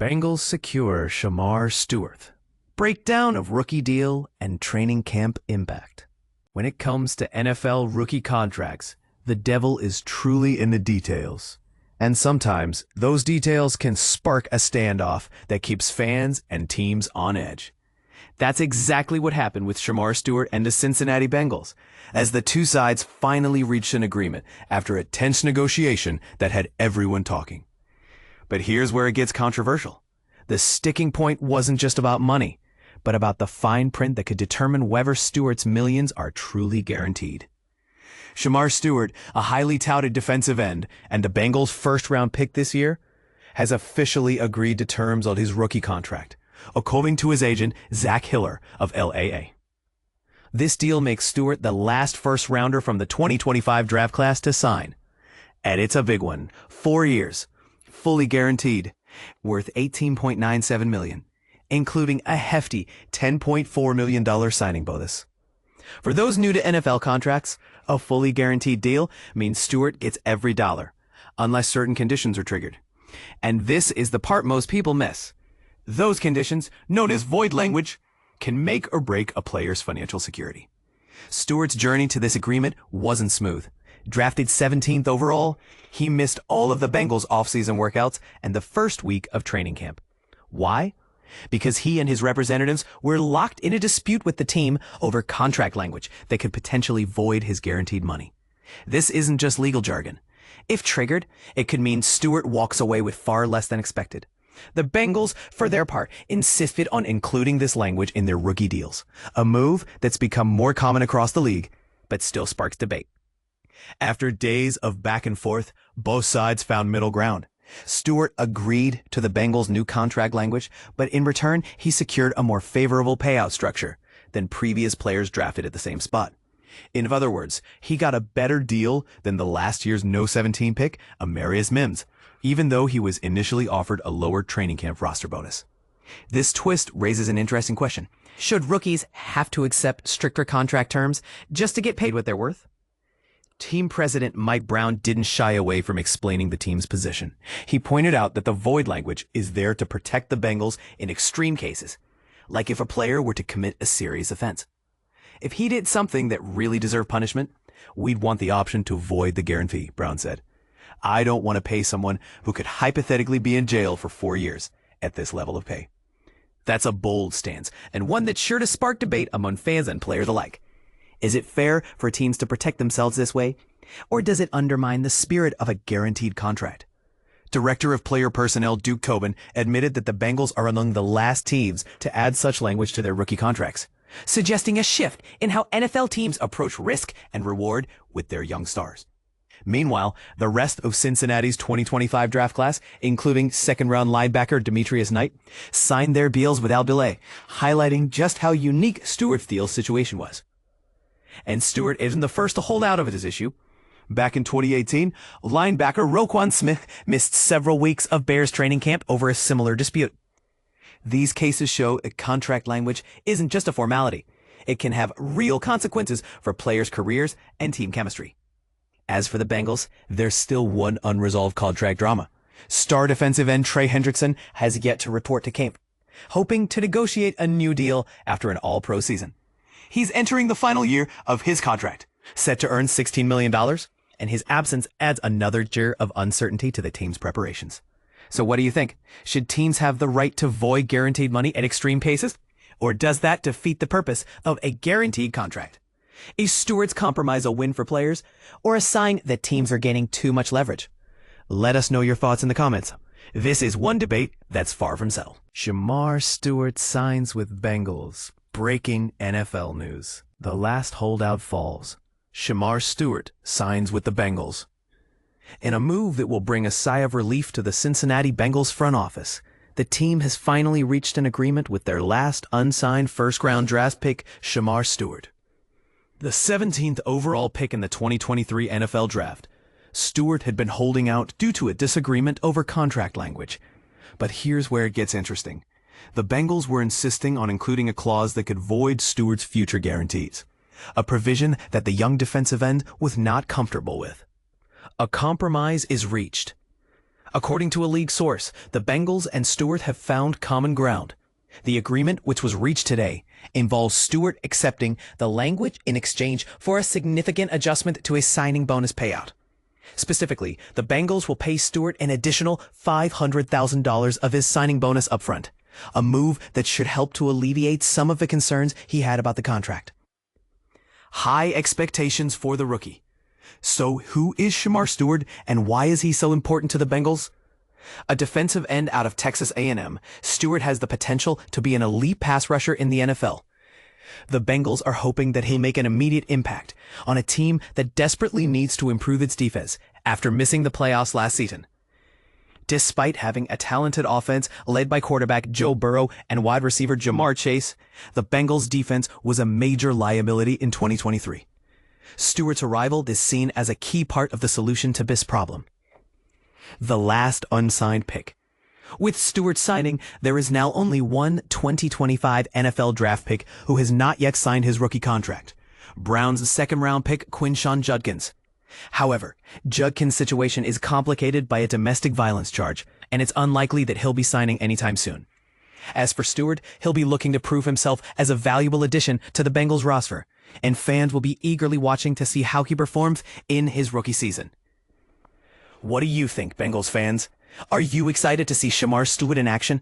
Bengals secure Shemar Stewart. Breakdown of rookie deal and training camp impact. When it comes to NFL rookie contracts, the devil is truly in the details. And sometimes those details can spark a standoff that keeps fans and teams on edge. That's exactly what happened with Shemar Stewart and the Cincinnati Bengals, as the two sides finally reached an agreement after a tense negotiation that had everyone talking. But here's where it gets controversial. The sticking point wasn't just about money, but about the fine print that could determine whether Stewart's millions are truly guaranteed. Shemar Stewart, a highly touted defensive end and the Bengals' first-round pick this year, has officially agreed to terms on his rookie contract, according to his agent, Zach Hiller of LAA. This deal makes Stewart the last first-rounder from the 2025 draft class to sign. And it's a big one. 4 years, fully guaranteed, worth $18.97 million, including a hefty $10.4 million signing bonus. For those new to NFL contracts, a fully guaranteed deal means Stewart gets every dollar, unless certain conditions are triggered. And this is the part most people miss. Those conditions, known as void language, can make or break a player's financial security. Stewart's journey to this agreement wasn't smooth. Drafted 17th overall, he missed all of the Bengals' offseason workouts and the first week of training camp. Why? Because he and his representatives were locked in a dispute with the team over contract language that could potentially void his guaranteed money. This isn't just legal jargon. If triggered, it could mean Stewart walks away with far less than expected. The Bengals, for their part, insisted on including this language in their rookie deals, a move that's become more common across the league, but still sparks debate. After days of back and forth, both sides found middle ground. Stewart agreed to the Bengals' new contract language, but in return, he secured a more favorable payout structure than previous players drafted at the same spot. In other words, he got a better deal than the last year's No. 17 pick, Amarius Mims, even though he was initially offered a lower training camp roster bonus. This twist raises an interesting question. Should rookies have to accept stricter contract terms just to get paid what they're worth? Team president Mike Brown didn't shy away from explaining the team's position. He pointed out that the void language is there to protect the Bengals in extreme cases, like if a player were to commit a serious offense. If he did something that really deserved punishment, we'd want the option to void the guarantee, Brown said. I don't want to pay someone who could hypothetically be in jail for 4 years at this level of pay. That's a bold stance, and one that's sure to spark debate among fans and players alike. Is it fair for teams to protect themselves this way, or does it undermine the spirit of a guaranteed contract? Director of Player Personnel Duke Tobin admitted that the Bengals are among the last teams to add such language to their rookie contracts, suggesting a shift in how NFL teams approach risk and reward with their young stars. Meanwhile, the rest of Cincinnati's 2025 draft class, including second-round linebacker Demetrius Knight, signed their deals without delay, highlighting just how unique Stewart's deal situation was. And Stewart isn't the first to hold out over this issue. Back in 2018, linebacker Roquan Smith missed several weeks of Bears training camp over a similar dispute. These cases show that contract language isn't just a formality. It can have real consequences for players' careers and team chemistry. As for the Bengals, there's still one unresolved contract drama. Star defensive end Trey Hendrickson has yet to report to camp, hoping to negotiate a new deal after an all-pro season. He's entering the final year of his contract, set to earn $16 million, and his absence adds another layer of uncertainty to the team's preparations. So what do you think? Should teams have the right to void guaranteed money at extreme cases? Or does that defeat the purpose of a guaranteed contract? Is Stewart's compromise a win for players, or a sign that teams are gaining too much leverage? Let us know your thoughts in the comments. This is one debate that's far from settled. Shemar Stewart signs with Bengals. Breaking NFL news. The last holdout falls. Shemar Stewart signs with the Bengals. In a move that will bring a sigh of relief to the Cincinnati Bengals front office, the team has finally reached an agreement with their last unsigned first-round draft pick, Shemar Stewart. The 17th overall pick in the 2023 NFL Draft, Stewart had been holding out due to a disagreement over contract language. But here's where it gets interesting. The Bengals were insisting on including a clause that could void Stewart's future guarantees, a provision that the young defensive end was not comfortable with. A compromise is reached. According to a league source, the Bengals and Stewart have found common ground. The agreement, which was reached today, involves Stewart accepting the language in exchange for a significant adjustment to his signing bonus payout. Specifically, the Bengals will pay Stewart an additional $500,000 of his signing bonus upfront, a move that should help to alleviate some of the concerns he had about the contract. High expectations for the rookie. So who is Shemar Stewart and why is he so important to the Bengals? A defensive end out of Texas A&M, Stewart has the potential to be an elite pass rusher in the NFL. The Bengals are hoping that he'll make an immediate impact on a team that desperately needs to improve its defense after missing the playoffs last season. Despite having a talented offense led by quarterback Joe Burrow and wide receiver Jamar Chase, the Bengals' defense was a major liability in 2023. Stewart's arrival is seen as a key part of the solution to this problem. The last unsigned pick. With Stewart's signing, there is now only one 2025 NFL draft pick who has not yet signed his rookie contract: Browns' second-round pick Quinshon Judkins. However, Judkins' situation is complicated by a domestic violence charge, and it's unlikely that he'll be signing anytime soon. As for Stewart, he'll be looking to prove himself as a valuable addition to the Bengals roster, and fans will be eagerly watching to see how he performs in his rookie season. What do you think, Bengals fans? Are you excited to see Shemar Stewart in action?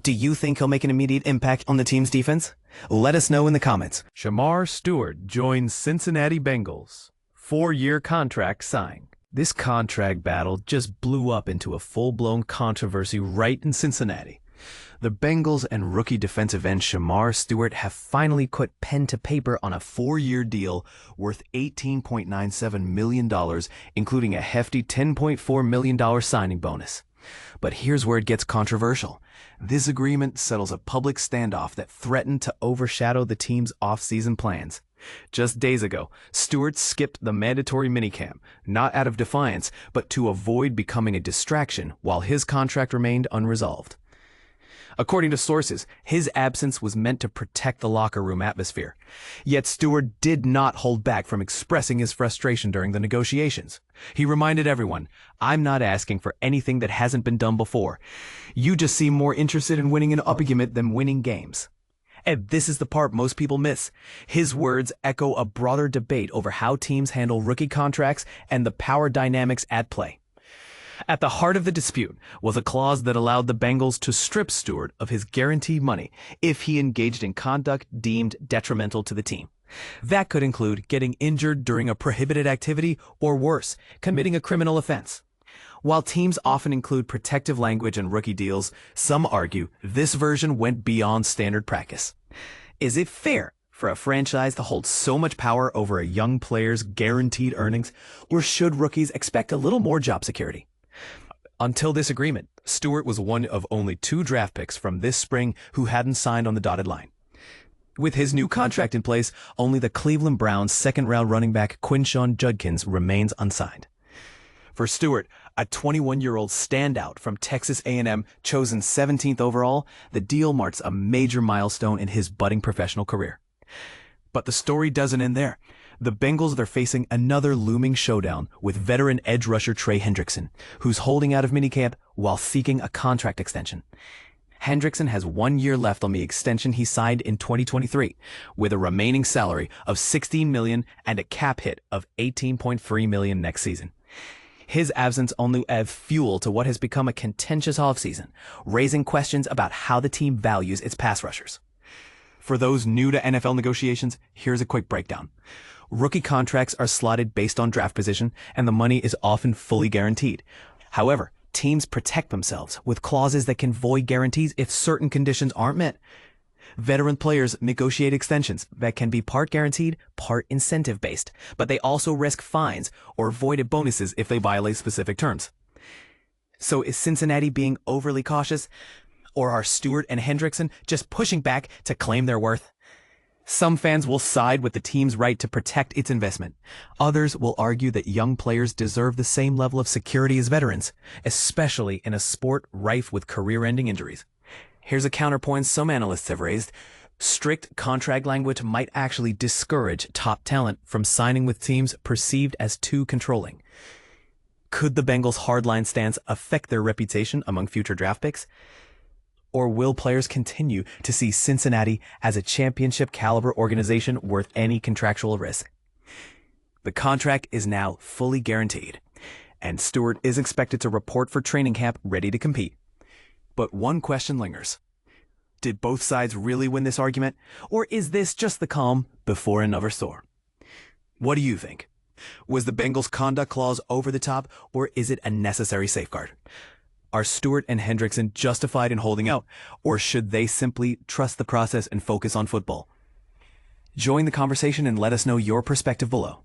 Do you think he'll make an immediate impact on the team's defense? Let us know in the comments. Shemar Stewart joins Cincinnati Bengals. 4-year contract signed. This contract battle just blew up into a full-blown controversy right in Cincinnati. The Bengals and rookie defensive end Shemar Stewart have finally put pen to paper on a 4-year deal worth $18.97 million, including a hefty $10.4 million signing bonus. But here's where it gets controversial. This agreement settles a public standoff that threatened to overshadow the team's off-season plans. Just days ago, Stewart skipped the mandatory minicamp, not out of defiance, but to avoid becoming a distraction while his contract remained unresolved. According to sources, his absence was meant to protect the locker room atmosphere. Yet Stewart did not hold back from expressing his frustration during the negotiations. He reminded everyone, "I'm not asking for anything that hasn't been done before. You just seem more interested in winning an argument than winning games." And this is the part most people miss. His words echo a broader debate over how teams handle rookie contracts and the power dynamics at play. At the heart of the dispute was a clause that allowed the Bengals to strip Stewart of his guaranteed money if he engaged in conduct deemed detrimental to the team. That could include getting injured during a prohibited activity or worse, committing a criminal offense. While teams often include protective language in rookie deals, some argue this version went beyond standard practice. Is it fair for a franchise to hold so much power over a young player's guaranteed earnings, or should rookies expect a little more job security? Until this agreement, Stewart was one of only 2 draft picks from this spring who hadn't signed on the dotted line. With his new contract in place, only the Cleveland Browns' second-round running back Quinshon Judkins remains unsigned. For Stewart, a 21-year-old standout from Texas A&M chosen 17th overall, the deal marks a major milestone in his budding professional career. But the story doesn't end there. The Bengals are facing another looming showdown with veteran edge rusher Trey Hendrickson, who's holding out of minicamp while seeking a contract extension. Hendrickson has 1 year left on the extension he signed in 2023, with a remaining salary of $16 million and a cap hit of $18.3 million next season. His absence only adds fuel to what has become a contentious offseason, raising questions about how the team values its pass rushers. For those new to NFL negotiations, here's a quick breakdown. Rookie contracts are slotted based on draft position, and the money is often fully guaranteed. However, teams protect themselves with clauses that can void guarantees if certain conditions aren't met. Veteran players negotiate extensions that can be part guaranteed, part incentive-based, but they also risk fines or voided bonuses if they violate specific terms. So is Cincinnati being overly cautious? Or are Stewart and Hendrickson just pushing back to claim their worth? Some fans will side with the team's right to protect its investment. Others will argue that young players deserve the same level of security as veterans, especially in a sport rife with career-ending injuries. Here's a counterpoint some analysts have raised. Strict contract language might actually discourage top talent from signing with teams perceived as too controlling. Could the Bengals' hardline stance affect their reputation among future draft picks? Or will players continue to see Cincinnati as a championship-caliber organization worth any contractual risk? The contract is now fully guaranteed, and Stewart is expected to report for training camp ready to compete. But one question lingers. Did both sides really win this argument, or is this just the calm before another storm? What do you think? Was the Bengals' conduct clause over the top, or is it a necessary safeguard? Are Stewart and Hendrickson justified in holding out, or should they simply trust the process and focus on football? Join the conversation and let us know your perspective below.